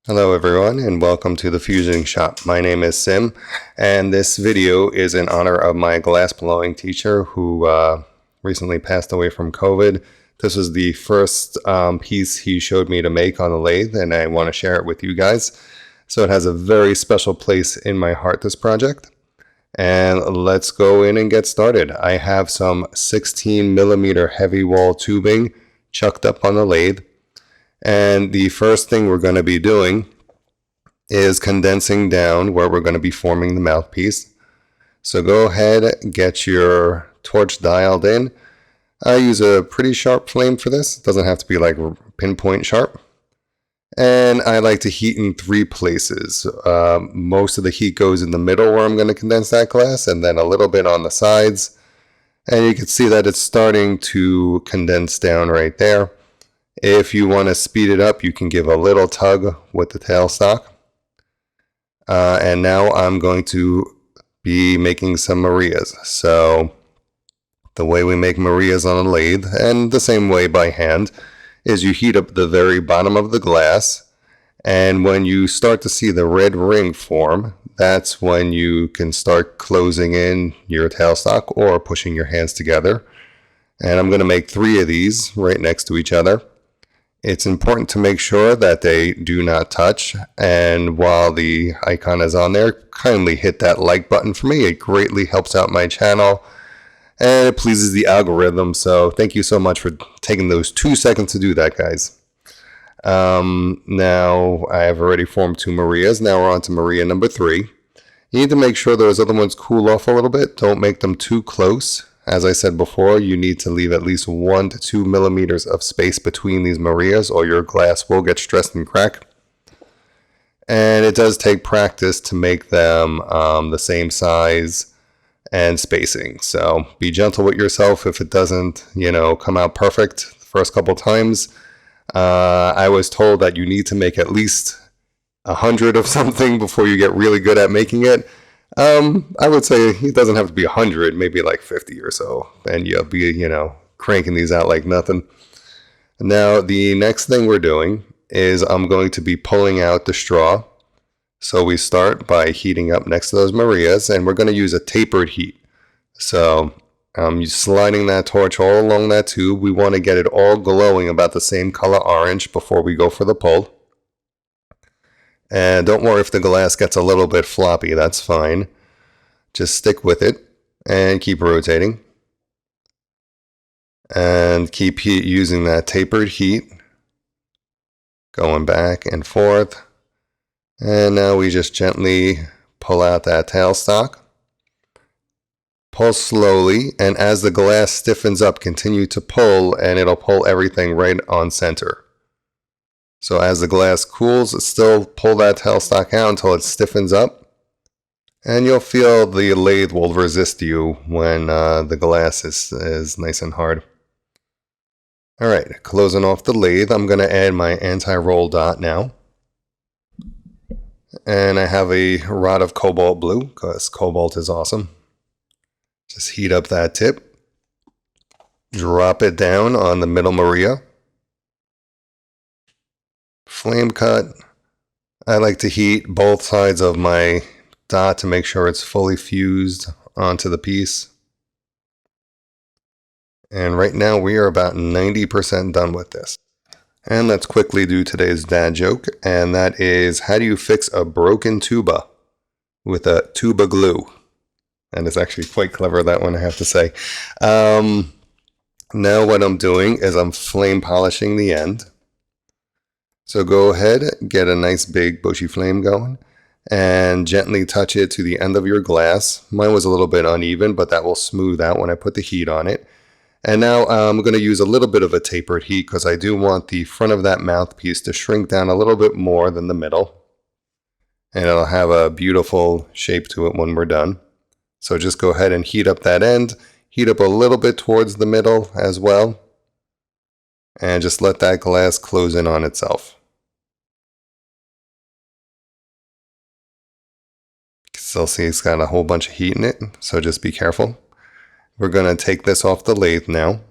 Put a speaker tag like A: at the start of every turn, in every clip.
A: Hello everyone and welcome to the Fusing Shop. My name is Sim and this video is in honor of my glassblowing teacher who recently passed away from COVID. This was the first piece he showed me to make on the lathe and I want to share it with you guys. So it has a very special place in my heart, this project. And let's go in and get started. I have some 16 millimeter heavy wall tubing chucked up on the lathe. And the first thing we're going to be doing is condensing down where we're going to be forming the mouthpiece. So go ahead, get your torch dialed in. I use a pretty sharp flame for this. It doesn't have to be like pinpoint sharp. And I like to heat in 3 places. Most of the heat goes in the middle where I'm going to condense that glass, and then a little bit on the sides. And you can see that it's starting to condense down right there. If you want to speed it up, you can give a little tug with the tailstock. And now I'm going to be making some Marias. So the way we make Marias on a lathe, and the same way by hand, is you heat up the very bottom of the glass. And when you start to see the red ring form, that's when you can start closing in your tailstock or pushing your hands together. And I'm going to make 3 of these right next to each other. It's important to make sure that they do not touch, and while the icon is on there, kindly hit that like button for me. It greatly helps out my channel and it pleases the algorithm, so thank you so much for taking those 2 seconds to do that, guys. Now I have already formed 2 Marias. Now we're on to Maria number 3. You need to make sure those other ones cool off a little bit. Don't make them too close. As I said before, you need to leave at least 1 to 2 millimeters of space between these Marias or your glass will get stressed and crack. And it does take practice to make them the same size and spacing. So be gentle with yourself if it doesn't, come out perfect the first couple times. I was told that you need to make at least 100 of something before you get really good at making it. I would say it doesn't have to be 100, maybe like 50 or so, and you'll be, cranking these out like nothing. Now, the next thing we're doing is I'm going to be pulling out the straw. So we start by heating up next to those Marias, and we're going to use a tapered heat. So I'm sliding that torch all along that tube. We want to get it all glowing about the same color orange before we go for the pull. And don't worry if the glass gets a little bit floppy, that's fine. Just stick with it and keep rotating. And keep using that tapered heat. Going back and forth. And now we just gently pull out that tailstock. Pull slowly, and as the glass stiffens up, continue to pull, and it'll pull everything right on center. So as the glass cools, still pull that tailstock out until it stiffens up. And you'll feel the lathe will resist you when the glass is nice and hard. Alright, closing off the lathe, I'm going to add my anti-roll dot now. And I have a rod of cobalt blue, because cobalt is awesome. Just heat up that tip. Drop it down on the middle Maria. Flame cut. I like to heat both sides of my dot to make sure it's fully fused onto the piece. And right now we are about 90% done with this. And let's quickly do today's dad joke, and that is, how do you fix a broken tuba with a tuba glue? And it's actually quite clever, that one, I have to say. Now what I'm doing is I'm flame polishing the end. So go ahead, get a nice big bushy flame going, and gently touch it to the end of your glass. Mine was a little bit uneven, but that will smooth out when I put the heat on it. And now I'm going to use a little bit of a tapered heat because I do want the front of that mouthpiece to shrink down a little bit more than the middle. And it'll have a beautiful shape to it when we're done. So just go ahead and heat up that end. Heat up a little bit towards the middle as well. And just let that glass close in on itself. Still see it's got a whole bunch of heat in it, so just be careful. We're going to take this off the lathe now.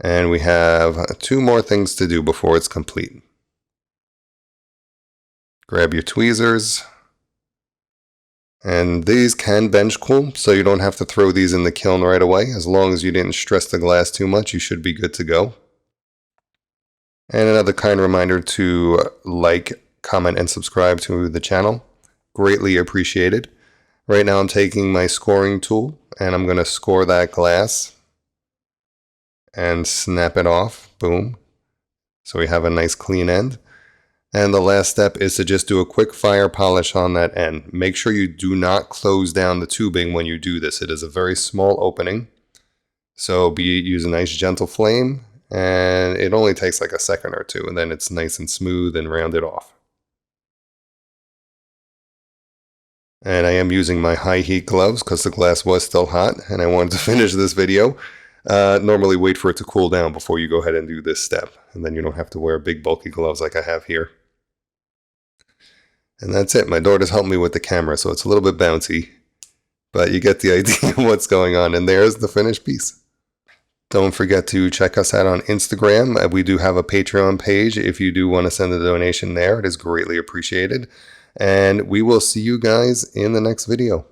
A: And we have 2 more things to do before it's complete. Grab your tweezers. And these can bench cool, so you don't have to throw these in the kiln right away. As long as you didn't stress the glass too much, you should be good to go. And another kind reminder to like, comment, and subscribe to the channel. Greatly appreciated. Right now I'm taking my scoring tool and I'm going to score that glass and snap it off. Boom. So we have a nice clean end. And the last step is to just do a quick fire polish on that end. Make sure you do not close down the tubing when you do this. It is a very small opening. So use a nice gentle flame, and it only takes like a second or two, and then it's nice and smooth and rounded off. And I am using my high heat gloves because the glass was still hot and I wanted to finish this video. Normally wait for it to cool down before you go ahead and do this step, and then you don't have to wear big bulky gloves like I have here. And that's it. My daughter's helped me with the camera, so it's a little bit bouncy, but you get the idea of what's going on. And there's the finished piece. Don't forget to check us out on Instagram. We do have a Patreon page. If you do want to send a donation there, it is greatly appreciated. And we will see you guys in the next video.